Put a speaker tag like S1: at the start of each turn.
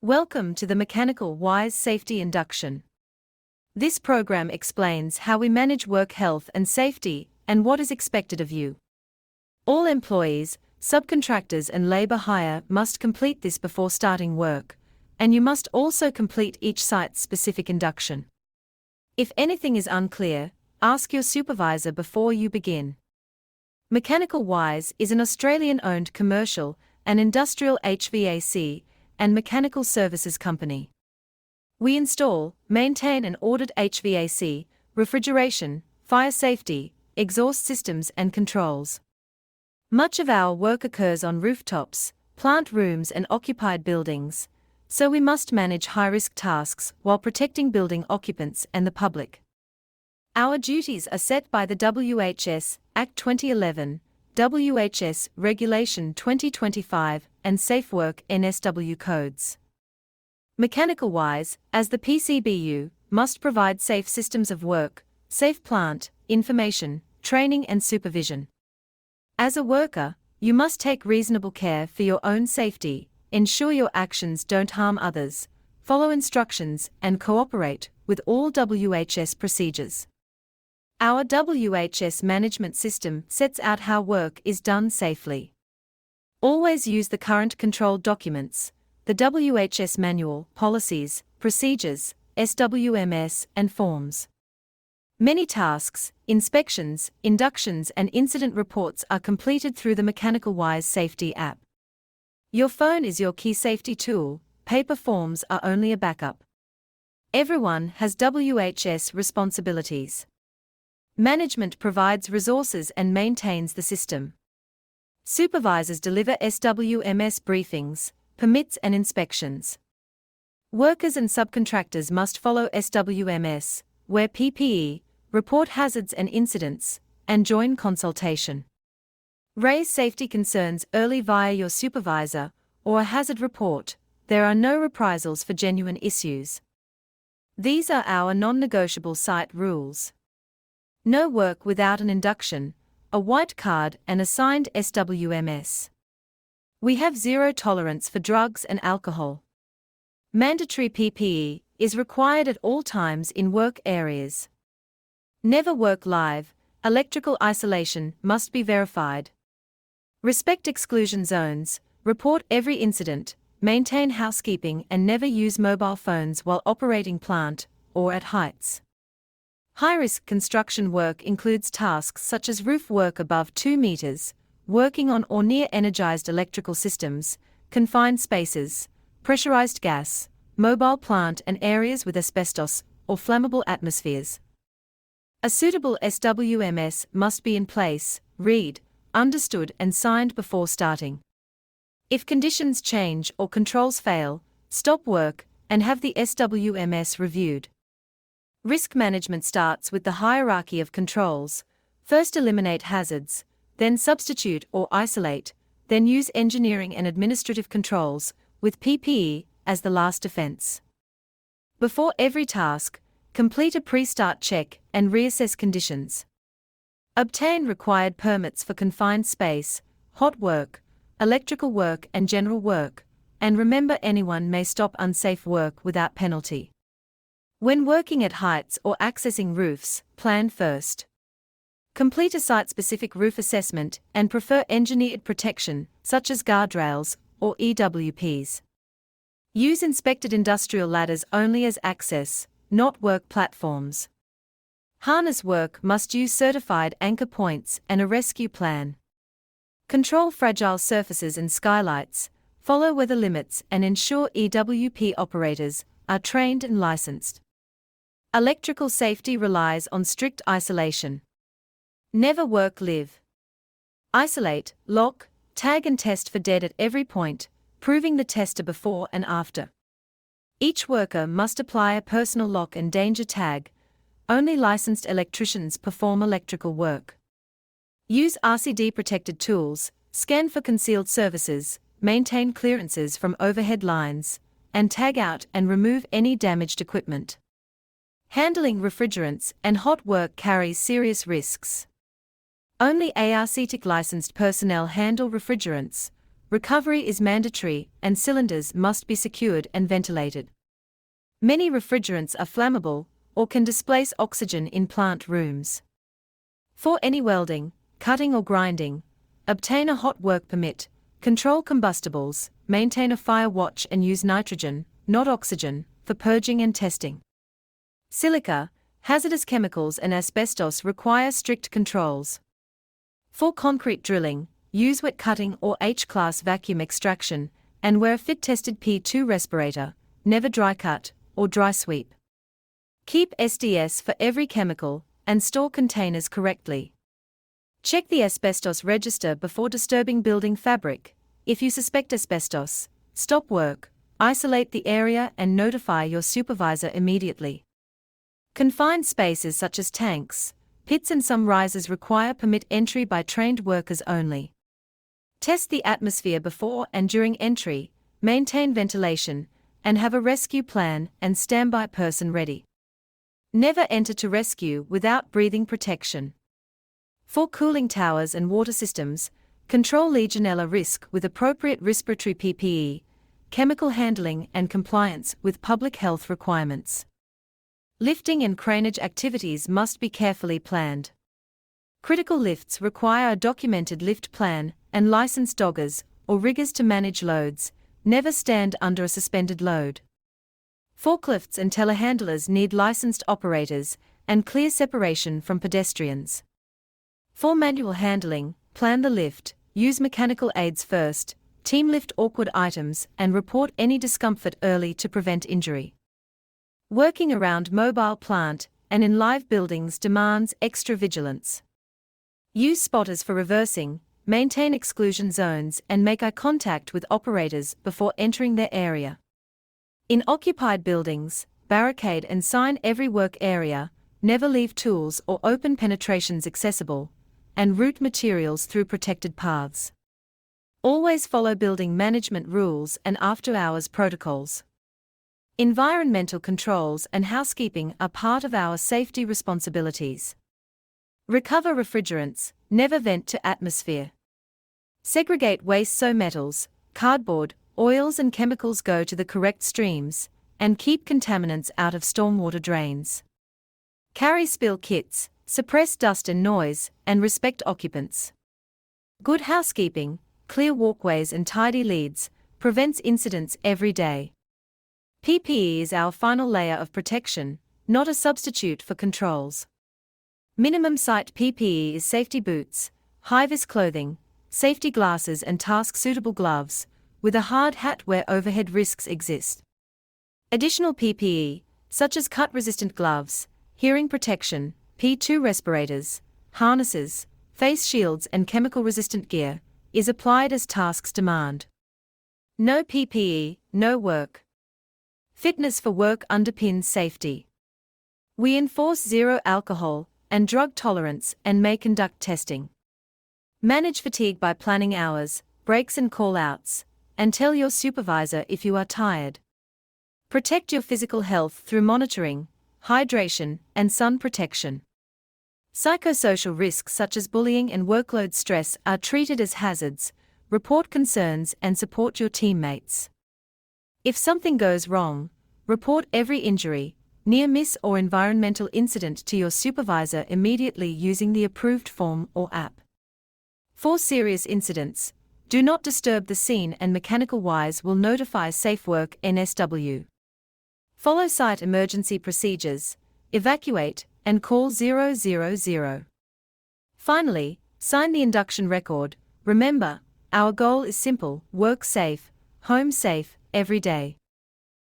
S1: Welcome to the MechanicalWise Safety Induction. This program explains how we manage work health and safety and what is expected of you. All employees, subcontractors and labor hire must complete this before starting work, and you must also complete each site's specific induction. If anything is unclear, ask your supervisor before you begin. MechanicalWise is an Australian-owned commercial and industrial HVAC and mechanical services company. We install, maintain and audit HVAC, refrigeration, fire safety, exhaust systems and controls. Much of our work occurs on rooftops, plant rooms and occupied buildings, so we must manage high-risk tasks while protecting building occupants and the public. Our duties are set by the WHS Act 2011, WHS Regulation 2025 and Safe Work NSW codes. MechanicalWise, as the PCBU, must provide safe systems of work, safe plant, information, training and supervision. As a worker, you must take reasonable care for your own safety, ensure your actions don't harm others, follow instructions and cooperate with all WHS procedures. Our WHS management system sets out how work is done safely. Always use the current control documents, the WHS manual, policies, procedures, SWMS, and forms. Many tasks, inspections, inductions, and incident reports are completed through the MechanicalWise Safety app. Your phone is your key safety tool, paper forms are only a backup. Everyone has WHS responsibilities. Management provides resources and maintains the system. Supervisors deliver SWMS briefings, permits and inspections. Workers and subcontractors must follow SWMS, wear PPE, report hazards and incidents, and join consultation. Raise safety concerns early via your supervisor or a hazard report. There are no reprisals for genuine issues. These are our non-negotiable site rules. No work without an induction, a white card and a signed SWMS. We have zero tolerance for drugs and alcohol. Mandatory PPE is required at all times in work areas. Never work live, electrical isolation must be verified. Respect exclusion zones, report every incident, maintain housekeeping and never use mobile phones while operating plant or at heights. High-risk construction work includes tasks such as roof work above 2 meters, working on or near energized electrical systems, confined spaces, pressurized gas, mobile plant and areas with asbestos or flammable atmospheres. A suitable SWMS must be in place, read, understood and signed before starting. If conditions change or controls fail, stop work and have the SWMS reviewed. Risk management starts with the hierarchy of controls. First eliminate hazards, then substitute or isolate, then use engineering and administrative controls, with PPE as the last defense. Before every task, complete a pre-start check and reassess conditions. Obtain required permits for confined space, hot work, electrical work and general work, and remember anyone may stop unsafe work without penalty. When working at heights or accessing roofs, plan first. Complete a site-specific roof assessment and prefer engineered protection, such as guardrails or EWPs. Use inspected industrial ladders only as access, not work platforms. Harness work must use certified anchor points and a rescue plan. Control fragile surfaces and skylights, follow weather limits and ensure EWP operators are trained and licensed. Electrical safety relies on strict isolation. Never work live. Isolate, lock, tag and test for dead at every point, proving the tester before and after. Each worker must apply a personal lock and danger tag. Only licensed electricians perform electrical work. Use RCD-protected tools, scan for concealed services, maintain clearances from overhead lines, and tag out and remove any damaged equipment. Handling refrigerants and hot work carries serious risks. Only ARCTIC licensed personnel handle refrigerants, recovery is mandatory and cylinders must be secured and ventilated. Many refrigerants are flammable or can displace oxygen in plant rooms. For any welding, cutting or grinding, obtain a hot work permit, control combustibles, maintain a fire watch and use nitrogen, not oxygen, for purging and testing. Silica, hazardous chemicals and asbestos require strict controls. For concrete drilling, use wet cutting or H-class vacuum extraction, and wear a fit-tested P2 respirator, never dry cut or dry sweep. Keep SDS for every chemical, and store containers correctly. Check the asbestos register before disturbing building fabric. If you suspect asbestos, stop work, isolate the area and notify your supervisor immediately. Confined spaces such as tanks, pits and some risers require permit entry by trained workers only. Test the atmosphere before and during entry, maintain ventilation, and have a rescue plan and standby person ready. Never enter to rescue without breathing protection. For cooling towers and water systems, control Legionella risk with appropriate respiratory PPE, chemical handling and compliance with public health requirements. Lifting and craneage activities must be carefully planned. Critical lifts require a documented lift plan and licensed doggers or riggers to manage loads. Never stand under a suspended load. Forklifts and telehandlers need licensed operators and clear separation from pedestrians. For manual handling, plan the lift, use mechanical aids first, team lift awkward items and report any discomfort early to prevent injury. Working around mobile plant and in live buildings demands extra vigilance. Use spotters for reversing, maintain exclusion zones and make eye contact with operators before entering their area. In occupied buildings, barricade and sign every work area, never leave tools or open penetrations accessible, and route materials through protected paths. Always follow building management rules and after-hours protocols. Environmental controls and housekeeping are part of our safety responsibilities. Recover refrigerants, never vent to atmosphere. Segregate waste so metals, cardboard, oils and chemicals go to the correct streams, and keep contaminants out of stormwater drains. Carry spill kits, suppress dust and noise, and respect occupants. Good housekeeping, clear walkways and tidy leads, prevents incidents every day. PPE is our final layer of protection, not a substitute for controls. Minimum site PPE is safety boots, high-vis clothing, safety glasses and task-suitable gloves, with a hard hat where overhead risks exist. Additional PPE, such as cut-resistant gloves, hearing protection, P2 respirators, harnesses, face shields and chemical-resistant gear, is applied as tasks demand. No PPE, no work. Fitness for work underpins safety. We enforce zero alcohol and drug tolerance and may conduct testing. Manage fatigue by planning hours, breaks and call-outs, and tell your supervisor if you are tired. Protect your physical health through monitoring, hydration, and sun protection. Psychosocial risks such as bullying and workload stress are treated as hazards. Report concerns and support your teammates. If something goes wrong, report every injury, near miss or environmental incident to your supervisor immediately using the approved form or app. For serious incidents, do not disturb the scene and MechanicalWise will notify Safe Work NSW. Follow site emergency procedures, evacuate, and call 000. Finally, sign the induction record. Remember, our goal is simple: work safe, home safe, every day.